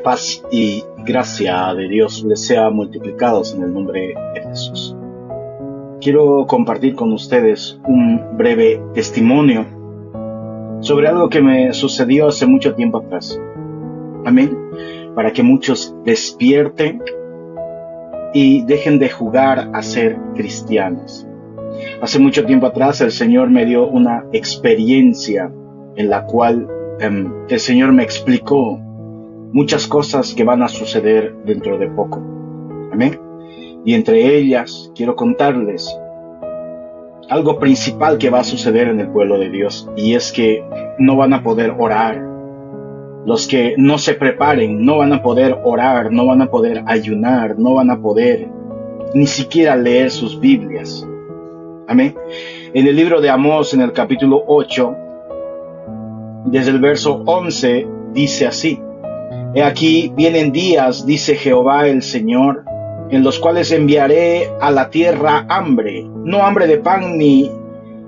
Paz y gracia de Dios les sea multiplicados en el nombre de Jesús. Quiero compartir con ustedes un breve testimonio sobre algo que me sucedió hace mucho tiempo atrás. Amén. Para que muchos despierten y dejen de jugar a ser cristianos. Hace mucho tiempo atrás el Señor me dio una experiencia en la cual el Señor me explicó muchas cosas que van a suceder dentro de poco. Amén. Y entre ellas quiero contarles algo principal que va a suceder en el pueblo de Dios, y es que no van a poder orar. Los que no se preparen no van a poder orar, no van a poder ayunar, no van a poder ni siquiera leer sus Biblias. Amén. En el libro de Amós, en el capítulo 8, desde el verso 11, dice así: He aquí vienen días, dice Jehová el Señor, en los cuales enviaré a la tierra hambre, no hambre de pan ni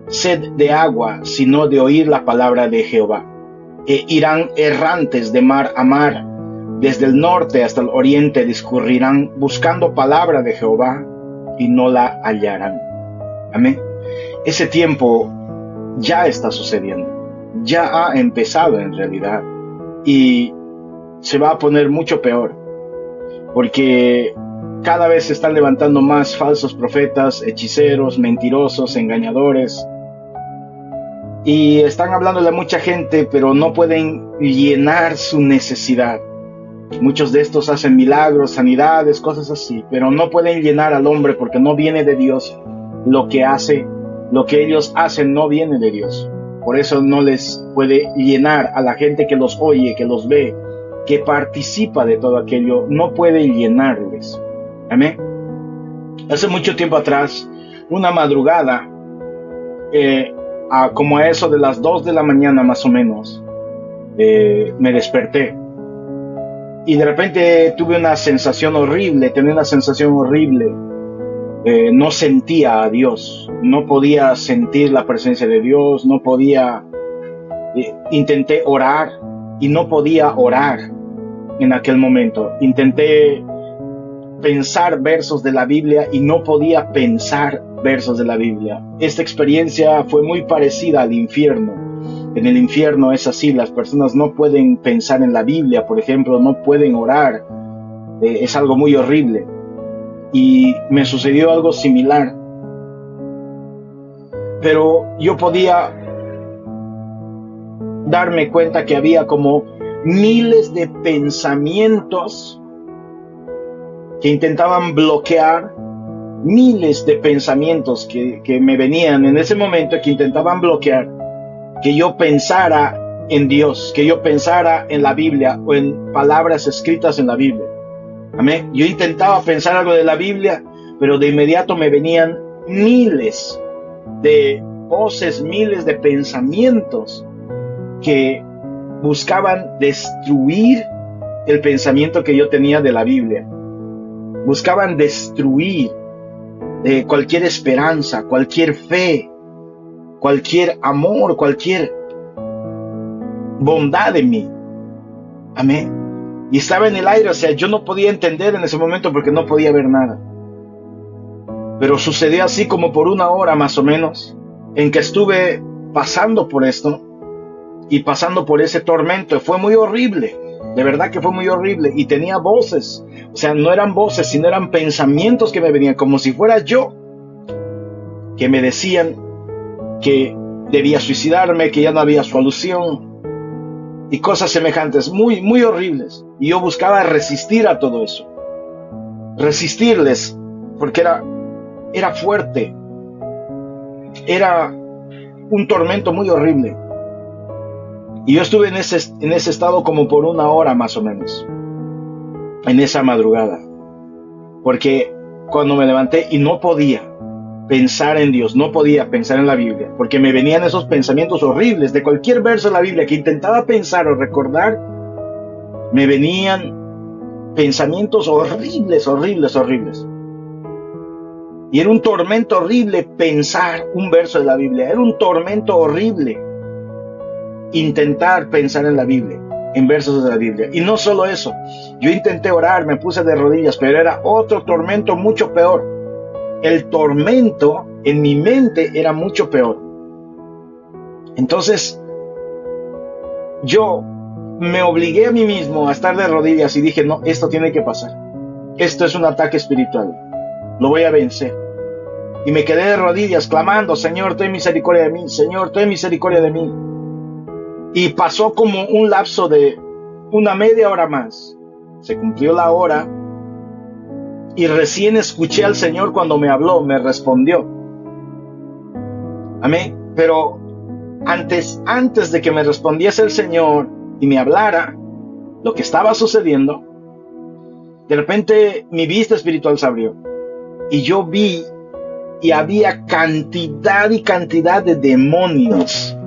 sed de agua, sino de oír la palabra de Jehová. E irán errantes de mar a mar, desde el norte hasta el oriente discurrirán buscando palabra de Jehová y no la hallarán. Amén. Ese tiempo ya está sucediendo, ya ha empezado en realidad, y se va a poner mucho peor, porque cada vez se están levantando más falsos profetas, hechiceros, mentirosos, engañadores, y están hablándole a mucha gente, pero no pueden llenar su necesidad. Muchos de estos hacen milagros, sanidades, cosas así, pero no pueden llenar al hombre porque no viene de Dios. Lo que ellos hacen no viene de Dios. Por eso no les puede llenar a la gente que los oye, que los ve, que participa de todo aquello, no puede llenarles. Amén. Hace mucho tiempo atrás, una madrugada, como a eso de las 2 de la mañana más o menos, me desperté. Y de repente tuve una sensación horrible, no sentía a Dios, no podía sentir la presencia de Dios, no podía, intenté orar y no podía orar en aquel momento. Intenté pensar versos de la Biblia y no podía pensar versos de la Biblia. Esta experiencia fue muy parecida al infierno. En el infierno es así, las personas no pueden pensar en la Biblia, por ejemplo, no pueden orar. Es algo muy horrible. Y me sucedió algo similar. Pero yo podía darme cuenta que había como miles de pensamientos que intentaban bloquear, miles de pensamientos que me venían en ese momento, que intentaban bloquear que yo pensara en Dios, que yo pensara en la Biblia o en palabras escritas en la Biblia. Amén. Yo intentaba pensar algo de la Biblia, pero de inmediato me venían miles de voces, miles de pensamientos que buscaban destruir el pensamiento que yo tenía de la Biblia. Buscaban destruir cualquier esperanza, cualquier fe, cualquier amor, cualquier bondad en mí. Amén. Y estaba en el aire, o sea, yo no podía entender en ese momento porque no podía ver nada. Pero sucedió así como por 1 hora más o menos, en que estuve pasando por esto y pasando por ese tormento. Fue muy horrible, de verdad que fue muy horrible. Y tenía voces, o sea, no eran voces, sino eran pensamientos que me venían, como si fuera yo, que me decían que debía suicidarme, que ya no había solución, y cosas semejantes, muy, muy horribles. Y yo buscaba resistir a todo eso, resistirles, porque era fuerte, era un tormento muy horrible. Y yo estuve en ese estado como por 1 hora más o menos, en esa madrugada, porque cuando me levanté y no podía pensar en Dios, no podía pensar en la Biblia, porque me venían esos pensamientos horribles de cualquier verso de la Biblia que intentaba pensar o recordar. Me venían pensamientos horribles. Y era un tormento horrible pensar un verso de la Biblia. Era un tormento horrible intentar pensar en la Biblia. en versos de la Biblia. Y no solo eso, yo intenté orar, me puse de rodillas, pero era otro tormento mucho peor. El tormento en mi mente era mucho peor. Entonces, yo me obligué a mí mismo a estar de rodillas y dije, no, esto tiene que pasar. Esto es un ataque espiritual. Lo voy a vencer. Y me quedé de rodillas clamando, Señor, ten misericordia de mí, Señor, ten misericordia de mí. Y pasó como un lapso de una media hora más. Se cumplió la hora y recién escuché al Señor cuando me habló, me respondió. Amén. Pero antes de que me respondiese el Señor y me hablara lo que estaba sucediendo, de repente mi vista espiritual se abrió y yo vi y había cantidad y cantidad de demonios.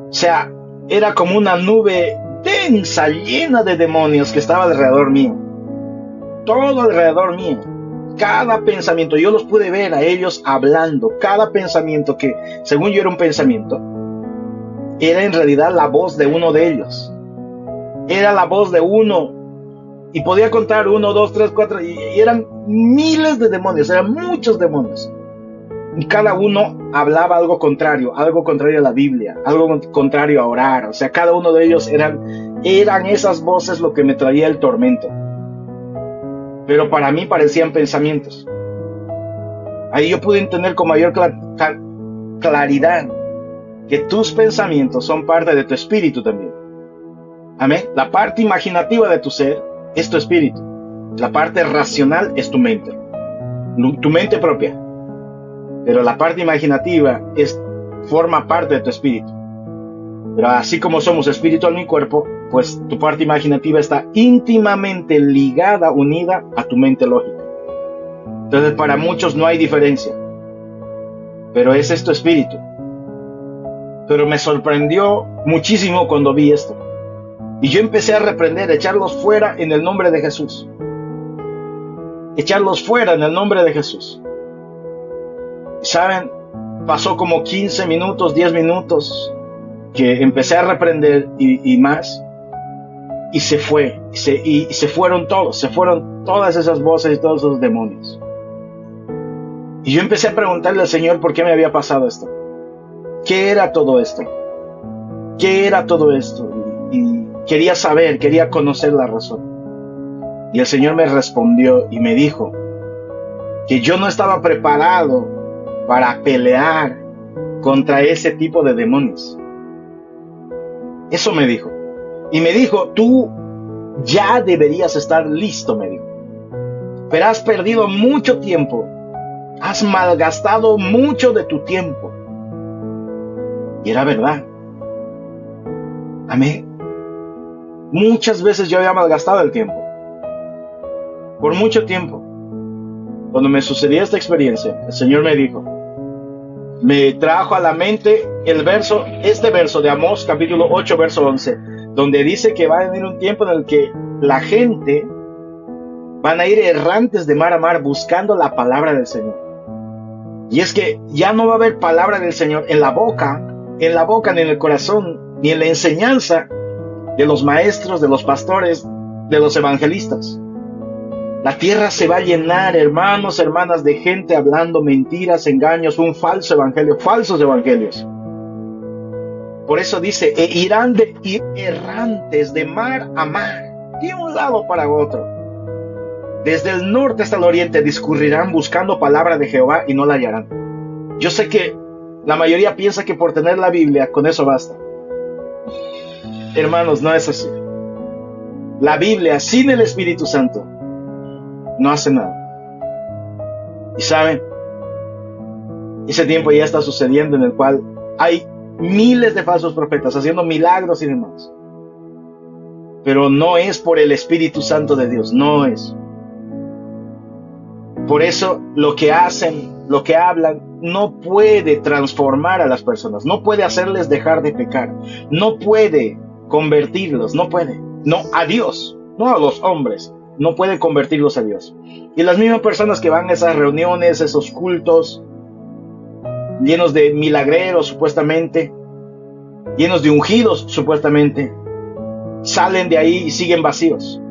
O sea, era como una nube densa, llena de demonios que estaba alrededor mío. Todo alrededor mío. Cada pensamiento, yo los pude ver a ellos hablando. Cada pensamiento que, según yo era un pensamiento, era en realidad la voz de uno de ellos. Era la voz de uno. Y podía contar 1, 2, 3, 4. Y eran miles de demonios, eran muchos demonios. Y cada uno hablaba algo contrario a la Biblia, algo contrario a orar. O sea, cada uno de ellos eran esas voces lo que me traía el tormento. Pero para mí parecían pensamientos. Ahí yo pude entender con mayor claridad que tus pensamientos son parte de tu espíritu también. Amén. La parte imaginativa de tu ser es tu espíritu. La parte racional es tu mente propia. Pero la parte imaginativa forma parte de tu espíritu. Pero así como somos espíritu, alma y cuerpo, pues tu parte imaginativa está íntimamente ligada, unida a tu mente lógica. Entonces para muchos no hay diferencia. Pero ese es tu espíritu. Pero me sorprendió muchísimo cuando vi esto. Y yo empecé a reprender, a echarlos fuera en el nombre de Jesús. Echarlos fuera en el nombre de Jesús. ¿Saben? Pasó como 15 minutos, 10 minutos que empecé a reprender y más. Y se fue. Y se fueron todos. Se fueron todas esas voces y todos esos demonios. Y yo empecé a preguntarle al Señor por qué me había pasado esto. ¿Qué era todo esto? ¿Qué era todo esto? Y quería saber, quería conocer la razón. Y el Señor me respondió y me dijo que yo no estaba preparado para pelear contra ese tipo de demonios. Eso me dijo. Y me dijo, tú ya deberías estar listo, me dijo. Pero has perdido mucho tiempo. Has malgastado mucho de tu tiempo. Y era verdad. Amén. Muchas veces yo había malgastado el tiempo. Por mucho tiempo. Cuando me sucedió esta experiencia, el Señor me dijo, me trajo a la mente este verso de Amós, capítulo 8, verso 11, donde dice que va a venir un tiempo en el que la gente van a ir errantes de mar a mar buscando la palabra del Señor. Y es que ya no va a haber palabra del Señor en la boca, ni en el corazón, ni en la enseñanza de los maestros, de los pastores, de los evangelistas. La tierra se va a llenar, hermanos, hermanas, de gente hablando mentiras, engaños, un falso evangelio, falsos evangelios. Por eso dice, irán de ir errantes de mar a mar, de un lado para otro. Desde el norte hasta el oriente discurrirán buscando palabra de Jehová y no la hallarán. Yo sé que la mayoría piensa que por tener la Biblia, con eso basta. Hermanos, no es así. La Biblia sin el Espíritu Santo no hace nada. Y saben, ese tiempo ya está sucediendo en el cual hay miles de falsos profetas haciendo milagros y demás. Pero no es por el Espíritu Santo de Dios, no es. Por eso lo que hacen, lo que hablan, no puede transformar a las personas, no puede hacerles dejar de pecar, no puede convertirlos, no puede, no a Dios, no a los hombres, no puede convertirlos a Dios. Y las mismas personas que van a esas reuniones, esos cultos, llenos de milagreros supuestamente, llenos de ungidos supuestamente, salen de ahí y siguen vacíos.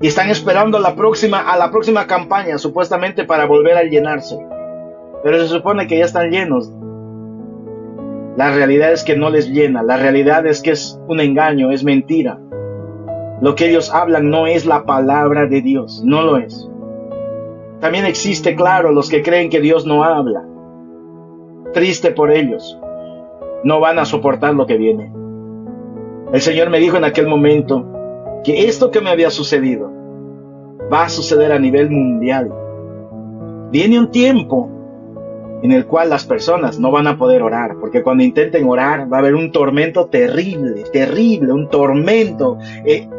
Y están esperando a la próxima campaña, supuestamente para volver a llenarse. Pero se supone que ya están llenos. La realidad es que no les llena. La realidad es que es un engaño, es mentira. Lo que ellos hablan no es la palabra de Dios, no lo es. También existe, claro, los que creen que Dios no habla. Triste por ellos. No van a soportar lo que viene. El Señor me dijo en aquel momento que esto que me había sucedido va a suceder a nivel mundial. Viene un tiempo en el cual las personas no van a poder orar, porque cuando intenten orar va a haber un tormento terrible, terrible, un tormento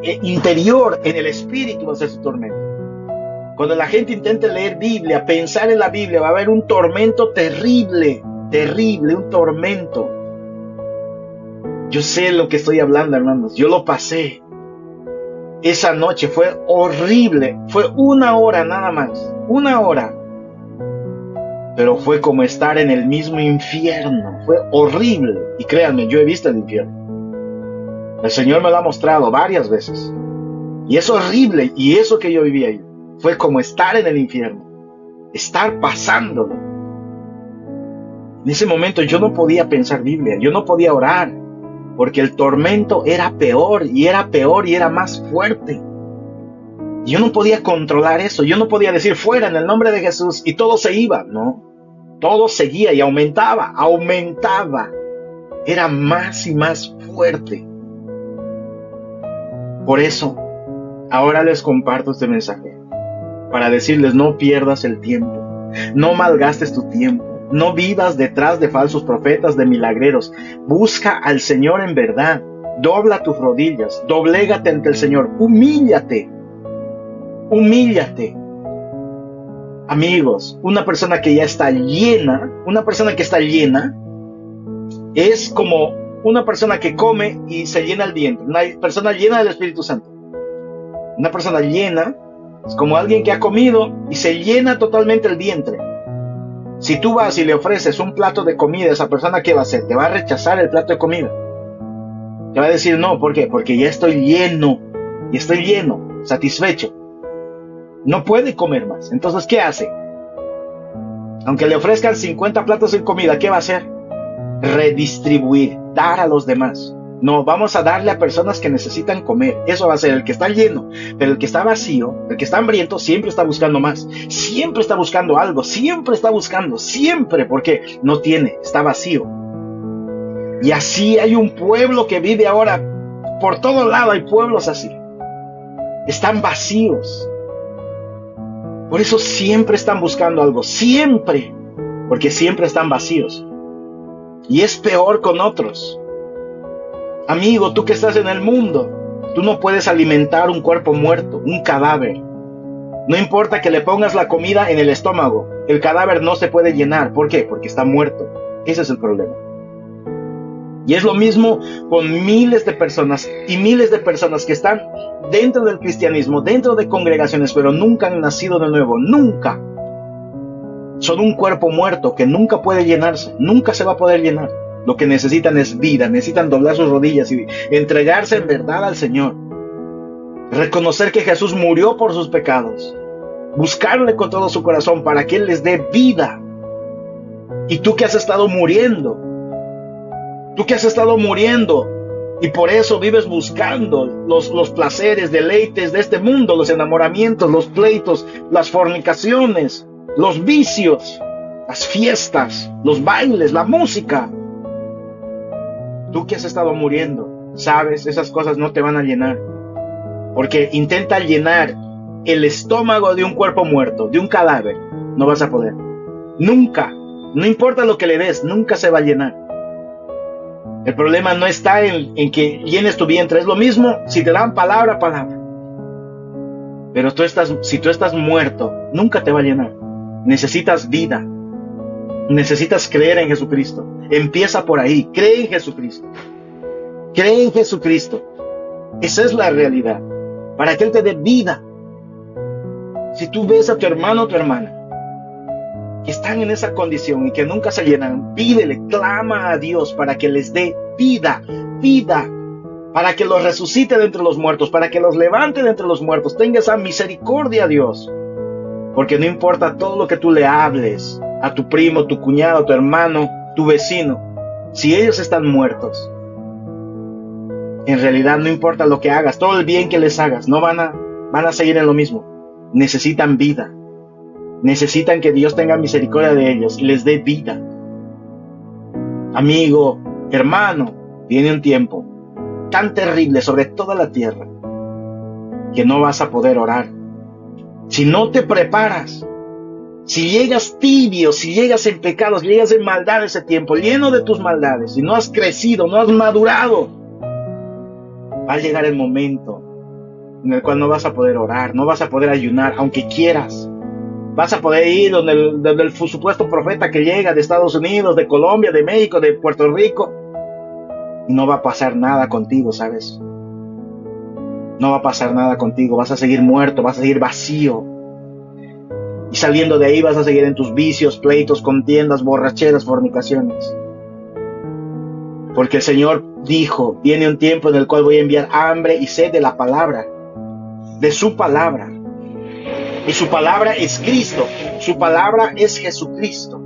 interior en el espíritu, va a ser su tormento. Cuando la gente intente leer Biblia, pensar en la Biblia, va a haber un tormento terrible, terrible, un tormento. Yo sé lo que estoy hablando, hermanos, yo lo pasé. Esa noche fue horrible, fue 1 hora nada más, 1 hora. Pero fue como estar en el mismo infierno, fue horrible. Y créanme, yo he visto el infierno. El Señor me lo ha mostrado varias veces. Y es horrible, y eso que yo viví ahí, fue como estar en el infierno, estar pasándolo. En ese momento yo no podía pensar Biblia, yo no podía orar, porque el tormento era peor, y era más fuerte. Yo no podía controlar eso, yo no podía decir fuera en el nombre de Jesús y todo se iba, no. Todo seguía y aumentaba. Era más y más fuerte. Por eso, ahora les comparto este mensaje, para decirles: no pierdas el tiempo, no malgastes tu tiempo, no vivas detrás de falsos profetas, de milagreros. Busca al Señor en verdad, dobla tus rodillas, doblégate ante el Señor, humíllate. Amigos, una persona que ya está llena, es como una persona que come y se llena el vientre, una persona llena del Espíritu Santo. Una persona llena es como alguien que ha comido y se llena totalmente el vientre. Si tú vas y le ofreces un plato de comida a esa persona, ¿qué va a hacer? Te va a rechazar el plato de comida. Te va a decir no, ¿por qué? Porque ya estoy lleno, satisfecho. No puede comer más. Entonces, ¿qué hace? Aunque le ofrezcan 50 platos de comida, ¿qué va a hacer? Redistribuir, dar a los demás. No, vamos a darle a personas que necesitan comer. Eso va a ser el que está lleno. Pero el que está vacío, el que está hambriento, siempre está buscando más. Siempre está buscando algo. Siempre, porque no tiene, está vacío. Y así hay un pueblo que vive ahora. Por todo lado hay pueblos así. Están vacíos. Por eso siempre están buscando algo, siempre, porque siempre están vacíos. Y es peor con otros. Amigo, tú que estás en el mundo, tú no puedes alimentar un cuerpo muerto, un cadáver. No importa que le pongas la comida en el estómago, el cadáver no se puede llenar. ¿Por qué? Porque está muerto. Ese es el problema. Y es lo mismo con miles de personas y miles de personas que están dentro del cristianismo, dentro de congregaciones, pero nunca han nacido de nuevo, nunca. Son un cuerpo muerto que nunca puede llenarse, nunca se va a poder llenar. Lo que necesitan es vida, necesitan doblar sus rodillas y entregarse en verdad al Señor. Reconocer que Jesús murió por sus pecados, buscarle con todo su corazón para que Él les dé vida. Y tú que has estado muriendo, y por eso vives buscando los placeres, deleites de este mundo, los enamoramientos, los pleitos, las fornicaciones, los vicios, las fiestas, los bailes, la música. Tú que has estado muriendo, sabes, esas cosas no te van a llenar. Porque intenta llenar el estómago de un cuerpo muerto, de un cadáver, no vas a poder. Nunca, no importa lo que le des, nunca se va a llenar. El problema no está en que llenes tu vientre. Es lo mismo si te dan palabra. Pero si tú estás muerto, nunca te va a llenar. Necesitas vida. Necesitas creer en Jesucristo. Empieza por ahí. Cree en Jesucristo. Cree en Jesucristo. Esa es la realidad. Para que Él te dé vida. Si tú ves a tu hermano o tu hermana que están en esa condición y que nunca se llenan, pídele, clama a Dios para que les dé vida, vida. para que los resucite de entre los muertos, para que los levante de entre los muertos. Tenga esa misericordia, Dios. Porque no importa todo lo que tú le hables a tu primo, tu cuñado, tu hermano, tu vecino, si ellos están muertos, en realidad no importa lo que hagas, todo el bien que les hagas, no van a seguir en lo mismo. Necesitan vida. Necesitan que Dios tenga misericordia de ellos y les dé vida. Amigo, hermano, viene un tiempo tan terrible sobre toda la tierra que no vas a poder orar. Si no te preparas, si llegas tibio, si llegas en pecados, si llegas en maldad ese tiempo, lleno de tus maldades, si no has crecido, no has madurado, va a llegar el momento en el cual no vas a poder orar, no vas a poder ayunar, aunque quieras. Vas a poder ir donde el supuesto profeta que llega de Estados Unidos, de Colombia, de México, de Puerto Rico, y no va a pasar nada contigo, ¿sabes? No va a pasar nada contigo, vas a seguir muerto, vas a seguir vacío. Y saliendo de ahí vas a seguir en tus vicios, pleitos, contiendas, borracheras, fornicaciones. Porque el Señor dijo, viene un tiempo en el cual voy a enviar hambre y sed de la palabra, de su palabra. Y su palabra es Cristo, su palabra es Jesucristo.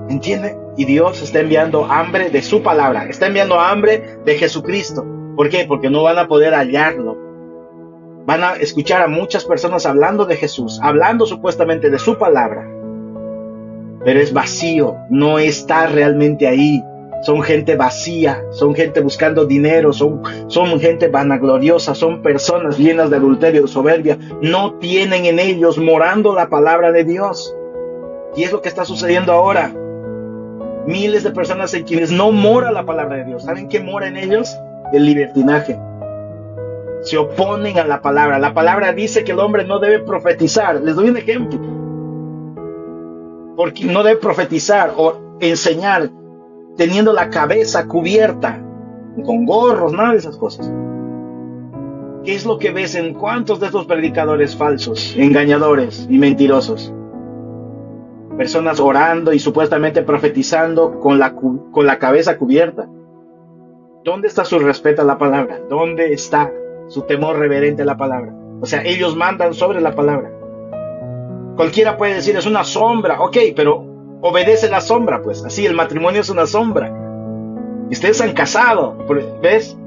¿Entiende? Y Dios está enviando hambre de su palabra, está enviando hambre de Jesucristo. ¿Por qué? Porque no van a poder hallarlo. Van a escuchar a muchas personas hablando de Jesús, hablando supuestamente de su palabra, pero es vacío, no está realmente ahí. Son gente vacía, son gente buscando dinero, son gente vanagloriosa, son personas llenas de adulterio, de soberbia. No tienen en ellos morando la palabra de Dios. Y es lo que está sucediendo ahora. Miles de personas en quienes no mora la palabra de Dios. ¿Saben qué mora en ellos? El libertinaje. Se oponen a la palabra. La palabra dice que el hombre no debe profetizar. Les doy un ejemplo. Porque no debe profetizar o enseñar teniendo la cabeza cubierta, con gorros, nada de esas cosas. ¿Qué es lo que ves en cuántos de estos predicadores falsos, engañadores y mentirosos? Personas orando y supuestamente profetizando con la cabeza cubierta. ¿Dónde está su respeto a la palabra? ¿Dónde está su temor reverente a la palabra? O sea, ellos mandan sobre la palabra. Cualquiera puede decir, es una sombra, ok, pero obedece la sombra, pues. Así, el matrimonio es una sombra. Ustedes han casado, ¿ves?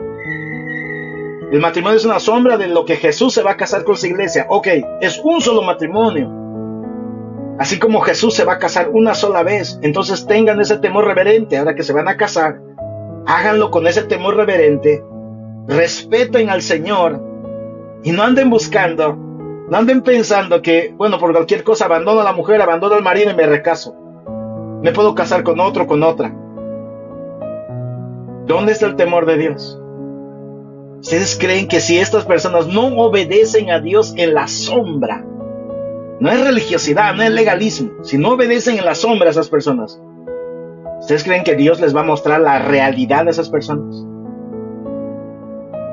El matrimonio es una sombra de lo que Jesús se va a casar con su iglesia. Ok, es un solo matrimonio. Así como Jesús se va a casar una sola vez. Entonces tengan ese temor reverente. Ahora que se van a casar, háganlo con ese temor reverente. Respeten al Señor. Y no anden buscando, no anden pensando que, bueno, por cualquier cosa abandono a la mujer, abandono al marido y me recaso. Me puedo casar con otro, con otra. ¿Dónde está el temor de Dios? ¿Ustedes creen que si estas personas no obedecen a Dios en la sombra, no es religiosidad, no es legalismo, si no obedecen en la sombra a esas personas, ¿ustedes creen que Dios les va a mostrar la realidad de esas personas?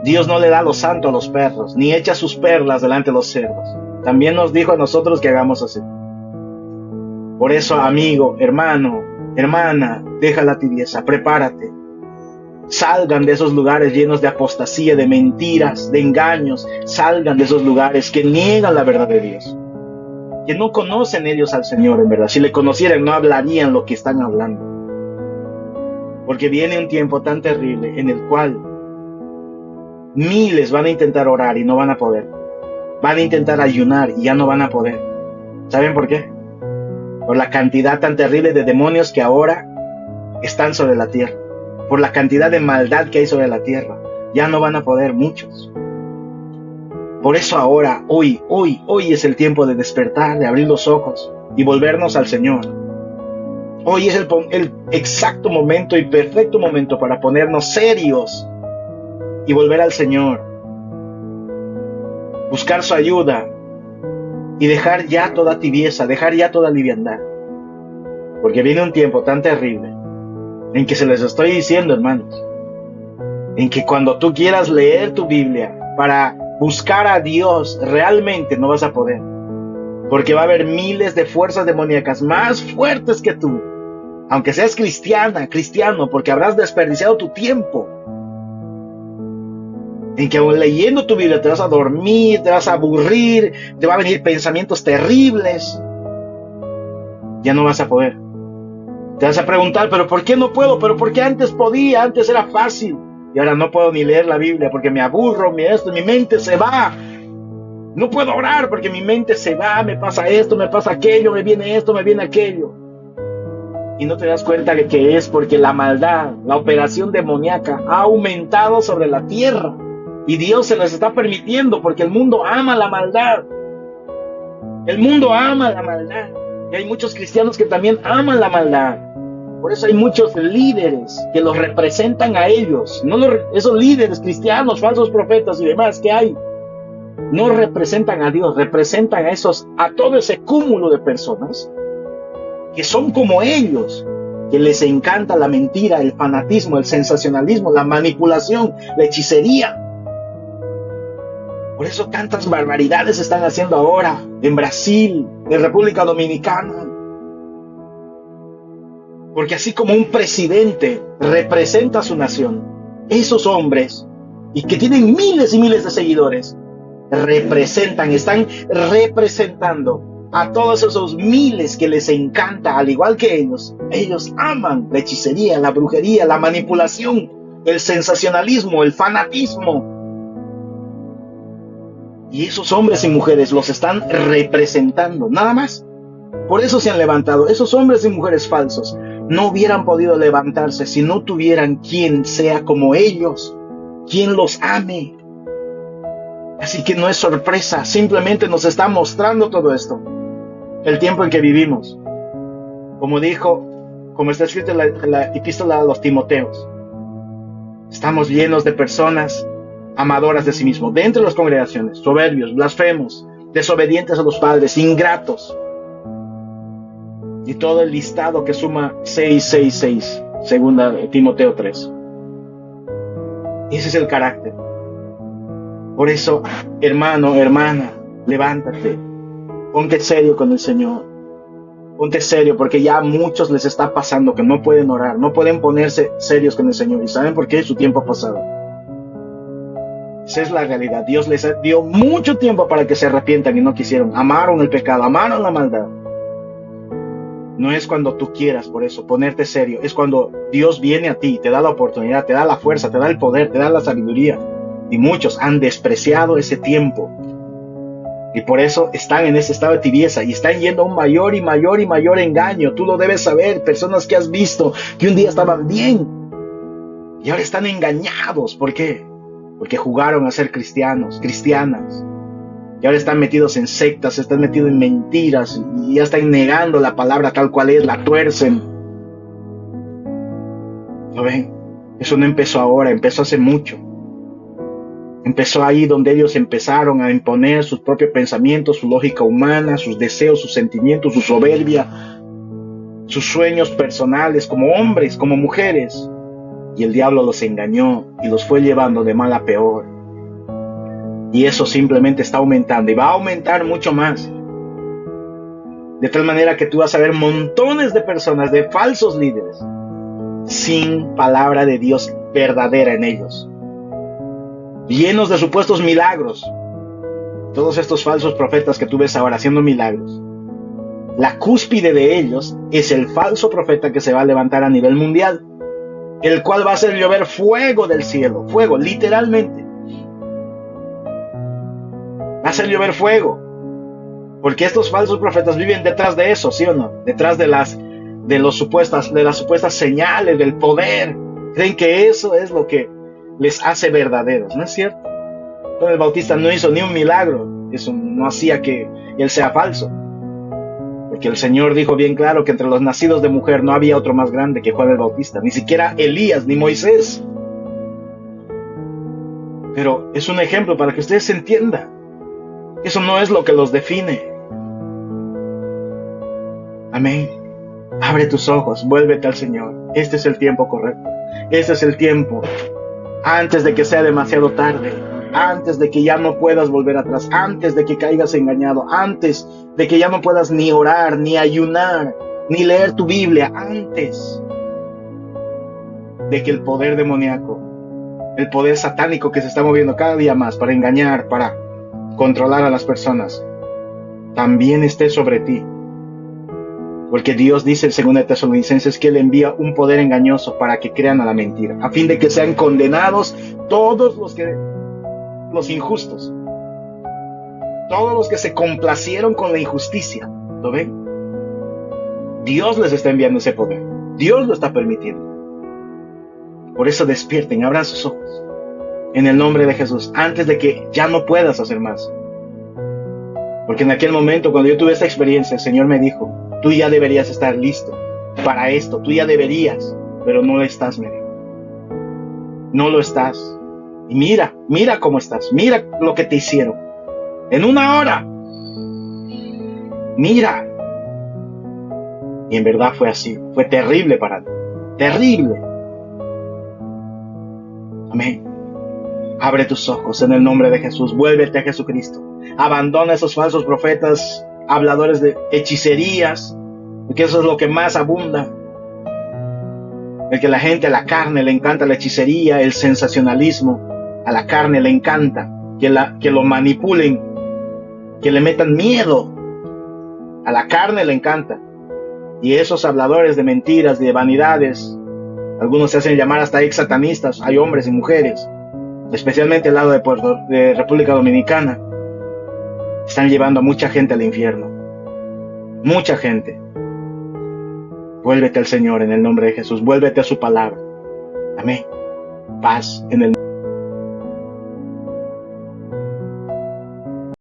Dios no le da lo santo a los perros, ni echa sus perlas delante de los cerdos. También nos dijo a nosotros que hagamos así. Por eso, amigo, hermano, hermana, deja la tibieza, prepárate. Salgan de esos lugares llenos de apostasía, de mentiras, de engaños. Salgan de esos lugares que niegan la verdad de Dios. Que no conocen ellos al Señor, en verdad. Si le conocieran, no hablarían lo que están hablando. Porque viene un tiempo tan terrible en el cual miles van a intentar orar y no van a poder. Van a intentar ayunar y ya no van a poder. ¿Saben por qué? Por la cantidad tan terrible de demonios que ahora están sobre la tierra. Por la cantidad de maldad que hay sobre la tierra. Ya no van a poder muchos. Por eso ahora, hoy es el tiempo de despertar, de abrir los ojos y volvernos al Señor. Hoy es el exacto momento y perfecto momento para ponernos serios y volver al Señor. Buscar su ayuda y dejar ya toda tibieza, dejar ya toda liviandad. Porque viene un tiempo tan terrible en que se les estoy diciendo, hermanos, en que cuando tú quieras leer tu Biblia para buscar a Dios, realmente no vas a poder. Porque va a haber miles de fuerzas demoníacas más fuertes que tú. Aunque seas cristiano, porque habrás desperdiciado tu tiempo. en que aún leyendo tu Biblia te vas a dormir, te vas a aburrir, te van a venir pensamientos terribles. Ya no vas a poder. Te vas a preguntar, pero ¿por qué no puedo? ¿Pero por qué antes podía? Antes era fácil. Y ahora no puedo ni leer la Biblia porque me aburro, mi mente se va. No puedo orar porque mi mente se va, me pasa esto, me pasa aquello, me viene esto, me viene aquello. Y no te das cuenta de que es porque la maldad, la operación demoníaca ha aumentado sobre la tierra. Y Dios se las está permitiendo porque el mundo ama la maldad. El mundo ama la maldad. Y hay muchos cristianos que también aman la maldad. Por eso hay muchos líderes que los representan a ellos. Esos líderes cristianos, falsos profetas y demás que hay, no representan a Dios, representan a todo ese cúmulo de personas que son como ellos, que les encanta la mentira, el fanatismo, el sensacionalismo, la manipulación, la hechicería. Por eso tantas barbaridades se están haciendo ahora en Brasil, en República Dominicana. Porque así como un presidente representa a su nación, esos hombres, y que tienen miles y miles de seguidores, están representando a todos esos miles que les encanta, al igual que ellos aman la hechicería, la brujería, la manipulación, el sensacionalismo, el fanatismo. Y esos hombres y mujeres los están representando, nada más. Por eso se han levantado. Esos hombres y mujeres falsos no hubieran podido levantarse si no tuvieran quien sea como ellos, quien los ame. Así que no es sorpresa, simplemente nos está mostrando todo esto. El tiempo en que vivimos. Como está escrito en la epístola a los Timoteos, estamos llenos de personas amadoras de sí mismos, dentro de las congregaciones, soberbios, blasfemos, desobedientes a los padres, ingratos. Y todo el listado que suma 666, segunda Timoteo 3. Ese es el carácter. Por eso, hermano, hermana, levántate. Ponte serio con el Señor. Ponte serio, porque ya a muchos les está pasando que no pueden orar, no pueden ponerse serios con el Señor. ¿Y saben por qué? Su tiempo ha pasado. Esa es la realidad. Dios les dio mucho tiempo para que se arrepientan y no quisieron. Amaron el pecado, amaron la maldad. No es cuando tú quieras, por eso, ponerte serio. Es cuando Dios viene a ti, te da la oportunidad, te da la fuerza, te da el poder, te da la sabiduría. Y muchos han despreciado ese tiempo. Y por eso están en ese estado de tibieza y están yendo a un mayor y mayor y mayor engaño. Tú lo debes saber. Personas que has visto que un día estaban bien y ahora están engañados. ¿Por qué? Porque jugaron a ser cristianos, cristianas. Y ahora están metidos en sectas, están metidos en mentiras y ya están negando la palabra tal cual es, la tuercen. ¿Lo ven? Eso no empezó ahora, empezó hace mucho. Empezó ahí donde ellos empezaron a imponer sus propios pensamientos, su lógica humana, sus deseos, sus sentimientos, su soberbia, sus sueños personales como hombres, como mujeres. Y el diablo los engañó y los fue llevando de mal a peor. Y eso simplemente está aumentando y va a aumentar mucho más. De tal manera que tú vas a ver montones de personas, de falsos líderes, sin palabra de Dios verdadera en ellos. Llenos de supuestos milagros. Todos estos falsos profetas que tú ves ahora haciendo milagros. La cúspide de ellos es el falso profeta que se va a levantar a nivel mundial, el cual va a hacer llover fuego del cielo. Fuego, literalmente. Va a hacer llover fuego. Porque estos falsos profetas viven detrás de eso, ¿sí o no? Detrás de las supuestas señales, del poder. Creen que eso es lo que les hace verdaderos. No es cierto. Juan el Bautista no hizo ni un milagro. Eso no hacía que él sea falso. Porque el Señor dijo bien claro que entre los nacidos de mujer no había otro más grande que Juan el Bautista. Ni siquiera Elías ni Moisés. Pero es un ejemplo para que ustedes entiendan. Eso no es lo que los define. Amén. Abre tus ojos, vuélvete al Señor. Este es el tiempo correcto. Este es el tiempo. Antes de que sea demasiado tarde. Antes de que ya no puedas volver atrás. Antes de que caigas engañado. Antes de que ya no puedas ni orar, ni ayunar, ni leer tu Biblia. Antes de que el poder demoníaco el poder satánico que se está moviendo cada día más para engañar, para controlar a las personas, también esté sobre ti. Porque Dios dice en 2 Tesalonicenses que Él envía un poder engañoso para que crean a la mentira, a fin de que sean condenados todos los injustos, todos los que se complacieron con la injusticia. ¿Lo ven? Dios les está enviando ese poder. Dios lo está permitiendo. Por eso despierten, abran sus ojos en el nombre de Jesús, antes de que ya no puedas hacer más. Porque en aquel momento, cuando yo tuve esta experiencia, el Señor me dijo: tú ya deberías estar listo para esto, tú ya deberías, pero no lo estás, Mary. No lo estás. Y mira cómo estás, mira lo que te hicieron. En una hora. Mira. Y en verdad fue así, fue terrible para mí, terrible. Amén. Abre tus ojos en el nombre de Jesús, vuélvete a Jesucristo. Abandona esos falsos profetas, habladores de hechicerías, porque eso es lo que más abunda. El que la gente, a la carne le encanta la hechicería, el sensacionalismo. A la carne le encanta que lo manipulen, que le metan miedo. A la carne le encanta. Y esos habladores de mentiras, de vanidades, algunos se hacen llamar hasta ex-satanistas, hay hombres y mujeres, especialmente al lado de República Dominicana, están llevando a mucha gente al infierno. Mucha gente. Vuélvete al Señor en el nombre de Jesús, vuélvete a su palabra. Amén. Paz en el